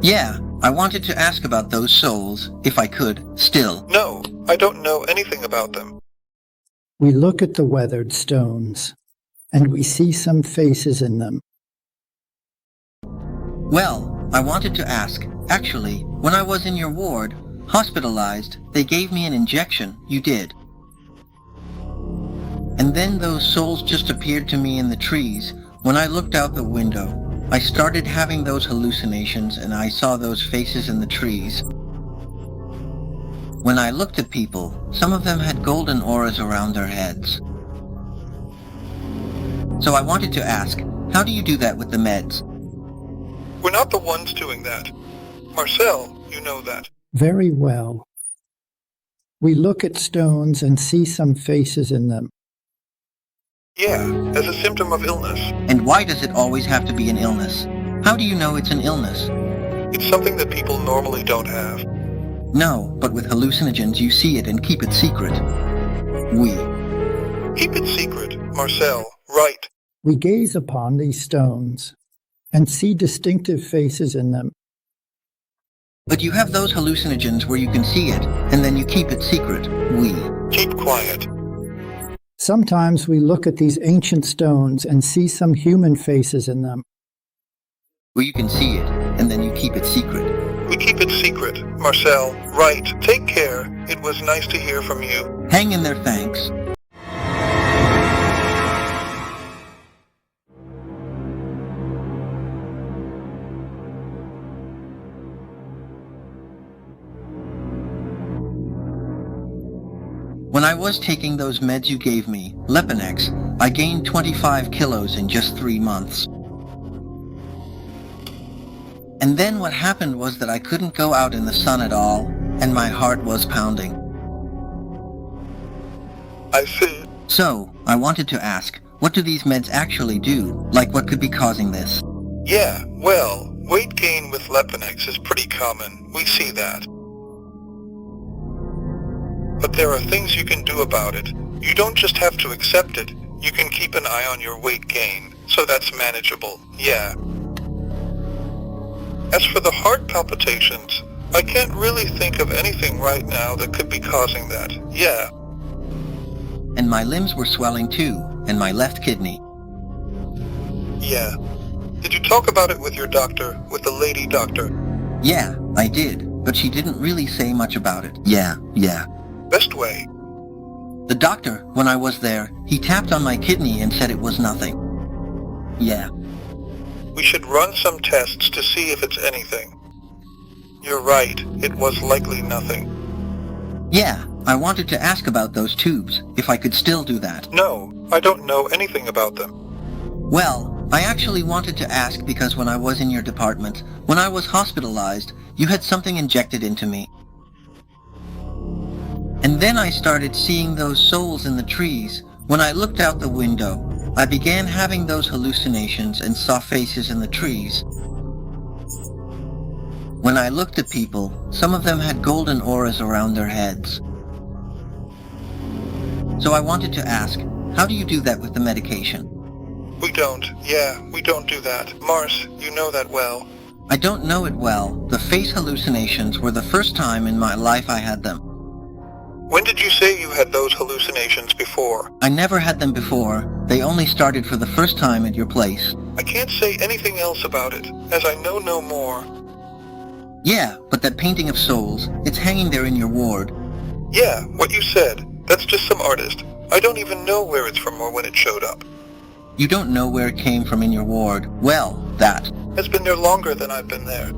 Yeah, I wanted to ask about those souls, if I could, still. No, I don't know anything about them. We look at the weathered stones, and we see some faces in them. Well, I wanted to ask, actually, when I was in your ward, hospitalized, they gave me an injection, you did. And then those souls just appeared to me in the trees. When I looked out the window, I started having those hallucinations and I saw those faces in the trees. When I looked at people, some of them had golden auras around their heads. So I wanted to ask, how do you do that with the meds? We're not the ones doing that. Marcel, you know that. Very well. We look at stones and see some faces in them. Yeah, as a symptom of illness. And why does it always have to be an illness? How do you know it's an illness? It's something that people normally don't have. No, but with hallucinogens you see it and keep it secret. Keep it secret, Marcel, right. We gaze upon these stones and see distinctive faces in them. But you have those hallucinogens where you can see it, and then you keep it secret. Keep quiet. Sometimes we look at these ancient stones and see some human faces in them. Where you can see it, and then you keep it secret. We keep it secret, Marcel, right. Take care. It was nice to hear from you. Hang in there, thanks. When I was taking those meds you gave me, Leponex, I gained 25 kilos in just 3 months. And then what happened was that I couldn't go out in the sun at all, and my heart was pounding. I see. So, I wanted to ask, what do these meds actually do? Like what could be causing this? Yeah, well, weight gain with Leponex is pretty common. We see that. But there are things you can do about it. You don't just have to accept it. You can keep an eye on your weight gain, so that's manageable, yeah. As for the heart palpitations, I can't really think of anything right now that could be causing that, yeah. And my limbs were swelling too, and my left kidney. Yeah. Did you talk about it with your doctor, with the lady doctor? Yeah, I did, but she didn't really say much about it. Yeah. Best way. The doctor, when I was there, he tapped on my kidney and said it was nothing. Yeah. We should run some tests to see if it's anything. You're right, it was likely nothing. Yeah, I wanted to ask about those tubes, if I could still do that. No, I don't know anything about them. Well, I actually wanted to ask because when I was in your department, when I was hospitalized, you had something injected into me. And then I started seeing those souls in the trees. When I looked out the window, I began having those hallucinations and saw faces in the trees. When I looked at people, some of them had golden auras around their heads. So I wanted to ask, how do you do that with the medication? We don't do that. Mars, you know that well. I don't know it well. The face hallucinations were the first time in my life I had them. When did you say you had those hallucinations before? I never had them before. They only started for the first time at your place. I can't say anything else about it, as I know no more. Yeah, but that painting of souls, it's hanging there in your ward. Yeah, what you said. That's just some artist. I don't even know where it's from or when it showed up. You don't know where it came from in your ward. Well, that. It's been there longer than I've been there.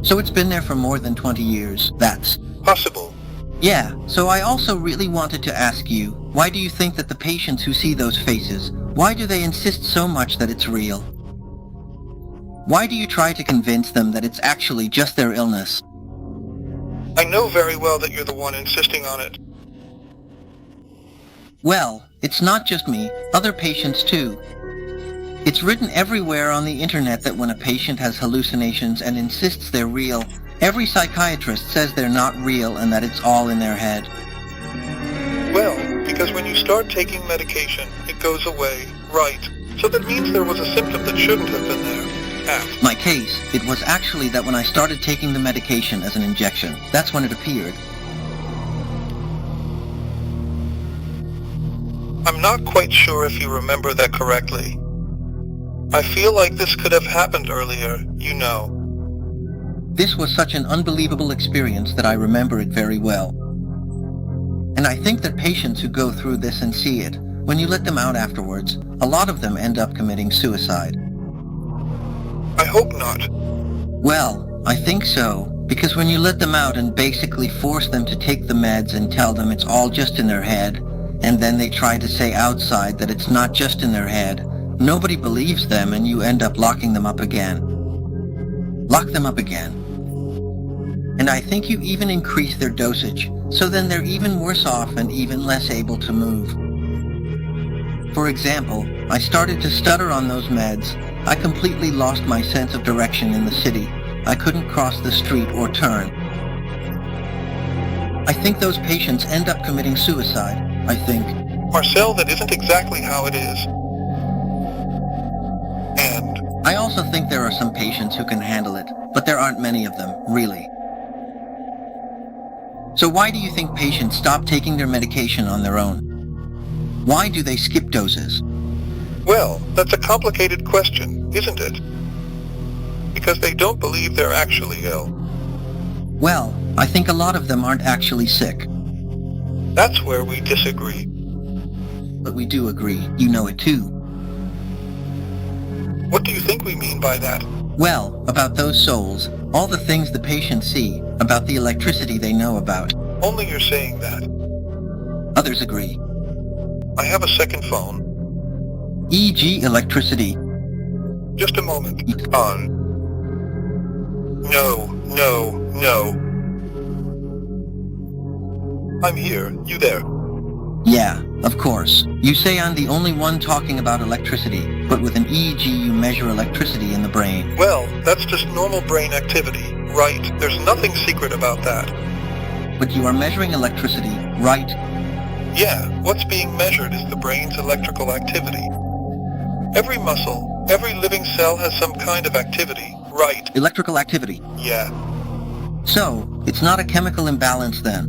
So it's been there for more than 20 years. That's possible. Yeah, so I also really wanted to ask you, why do you think that the patients who see those faces, why do they insist so much that it's real? Why do you try to convince them that it's actually just their illness? I know very well that you're the one insisting on it. Well, it's not just me, other patients too. It's written everywhere on the internet that when a patient has hallucinations and insists they're real, every psychiatrist says they're not real and that it's all in their head. Well, because when you start taking medication, it goes away, right? So that means there was a symptom that shouldn't have been there. at? My case, it was actually that when I started taking the medication as an injection, that's when it appeared. I'm not quite sure if you remember that correctly. I feel like this could have happened earlier, you know. This was such an unbelievable experience that I remember it very well. And I think that patients who go through this and see it, when you let them out afterwards, a lot of them end up committing suicide. I hope not. Well, I think so, because when you let them out and basically force them to take the meds and tell them it's all just in their head, and then they try to say outside that it's not just in their head, nobody believes them and you end up locking them up again. Lock them up again. And I think you even increase their dosage, so then they're even worse off and even less able to move. For example, I started to stutter on those meds. I completely lost my sense of direction in the city. I couldn't cross the street or turn. I think those patients end up committing suicide, I think. Marcel, that isn't exactly how it is. And I also think there are some patients who can handle it, but there aren't many of them, really. So why do you think patients stop taking their medication on their own? Why do they skip doses? well, that's a complicated question, isn't it? Because they don't believe they're actually ill. Well, I think a lot of them aren't actually sick. That's where we disagree. But we do agree. You know it too. What do you think we mean by that? Well, about those souls, all the things the patients see, about the electricity they know about. Only you're saying that. Others agree. I have a second phone. E.g. electricity. Just a moment. On. No. I'm here. You there? Yeah, of course. You say I'm the only one talking about electricity, but with an EEG you measure electricity in the brain. Well, that's just normal brain activity, right? There's nothing secret about that. But you are measuring electricity, right? Yeah, what's being measured is the brain's electrical activity. Every muscle, every living cell has some kind of activity, right? Electrical activity. Yeah. So, it's not a chemical imbalance then?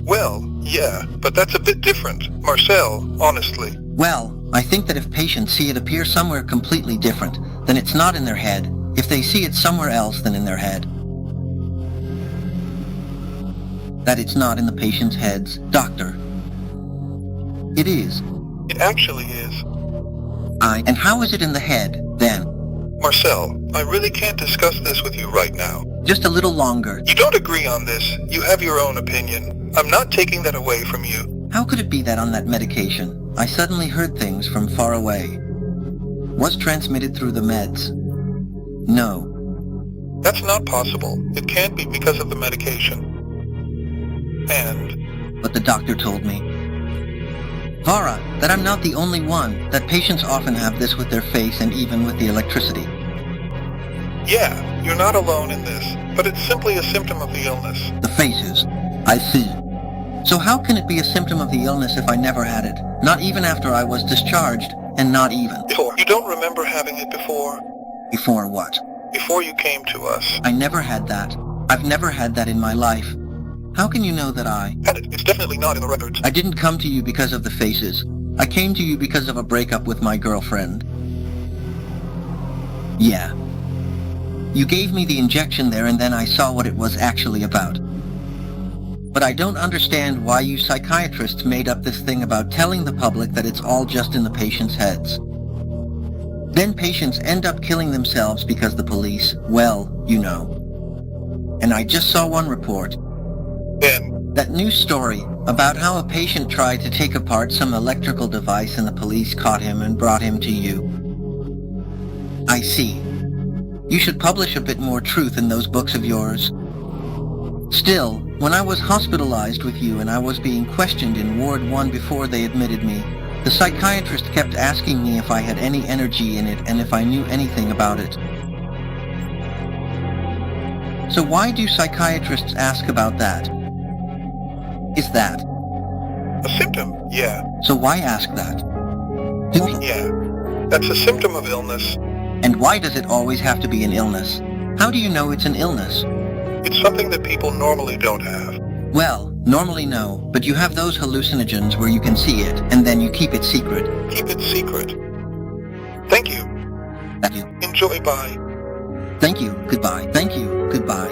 Well, yeah, but that's a bit different. Marcel, honestly. Well, I think that if patients see it appear somewhere completely different, then it's not in their head. If they see it somewhere else than in their head, that it's not in the patient's heads, doctor. It is. It actually is. And how is it in the head, then? Marcel, I really can't discuss this with you right now. Just a little longer. You don't agree on this. You have your own opinion. I'm not taking that away from you. How could it be that on that medication, I suddenly heard things from far away? Was transmitted through the meds? No. That's not possible. It can't be because of the medication. And... But the doctor told me. Vara, that I'm not the only one, that patients often have this with their face and even with the electricity. Yeah, you're not alone in this, but it's simply a symptom of the illness. The faces. I see. So how can it be a symptom of the illness if I never had it? Not even after I was discharged, and not even. Before. You don't remember having it before? Before what? Before you came to us. I never had that. I've never had that in my life. How can you know that I... Had it. It's definitely not in the records. I didn't come to you because of the faces. I came to you because of a breakup with my girlfriend. Yeah. You gave me the injection there and then I saw what it was actually about. But I don't understand why you psychiatrists made up this thing about telling the public that it's all just in the patients' heads. Then patients end up killing themselves because the police, well, you know. And I just saw one report. Then, that news story about how a patient tried to take apart some electrical device and the police caught him and brought him to you. I see. You should publish a bit more truth in those books of yours. Still, when I was hospitalized with you and I was being questioned in Ward 1 before they admitted me, the psychiatrist kept asking me if I had any energy in it and if I knew anything about it. So why do psychiatrists ask about that? Is that? a symptom, yeah. So why ask that? Yeah. That's a symptom of illness. And why does it always have to be an illness? How do you know it's an illness? It's something that people normally don't have. Well, normally no, but you have those hallucinogens where you can see it, and then you keep it secret. Keep it secret. Thank you. Thank you. Enjoy, bye. Thank you. Goodbye. Thank you. Goodbye.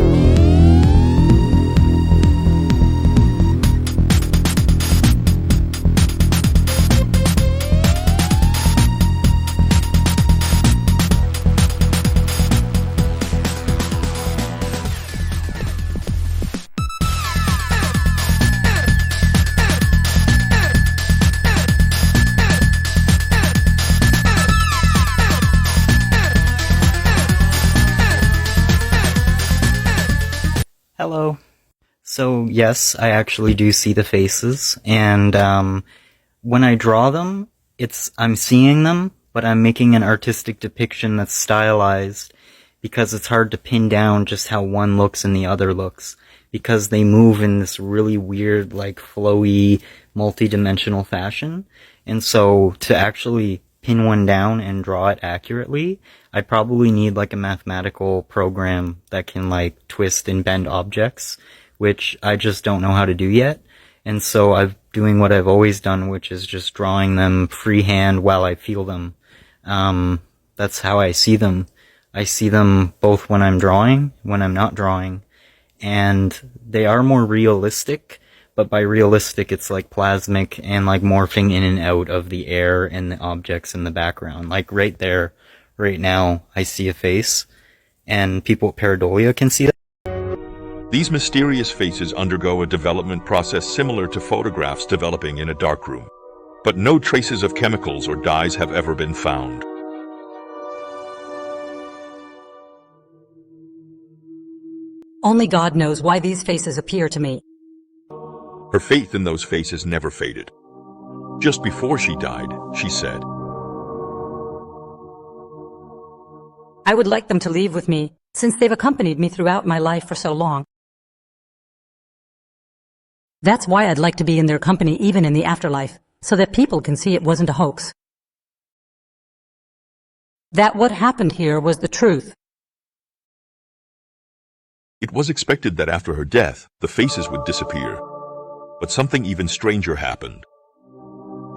Hello. So yes, I actually do see the faces, and when I draw them, I'm seeing them, but I'm making an artistic depiction that's stylized, because it's hard to pin down just how one looks and the other looks, because they move in this really weird, like, flowy, multi-dimensional fashion, and so to actually pin one down and draw it accurately, I probably need like a mathematical program that can like twist and bend objects, which I just don't know how to do yet. And so I'm doing what I've always done, which is just drawing them freehand while I feel them. That's how I see them. I see them both when I'm drawing, when I'm not drawing, and they are more realistic. But by realistic, it's like plasmic and like morphing in and out of the air and the objects in the background. Like right there, right now, I see a face, and people with pareidolia can see that. These mysterious faces undergo a development process similar to photographs developing in a darkroom. But no traces of chemicals or dyes have ever been found. Only God knows why these faces appear to me. Her faith in those faces never faded. Just before she died, she said, I would like them to leave with me, since they've accompanied me throughout my life for so long. That's why I'd like to be in their company even in the afterlife, so that people can see it wasn't a hoax. That what happened here was the truth. It was expected that after her death, the faces would disappear. But something even stranger happened.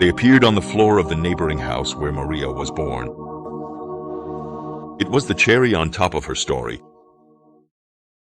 They appeared on the floor of the neighboring house where Maria was born. It was the cherry on top of her story,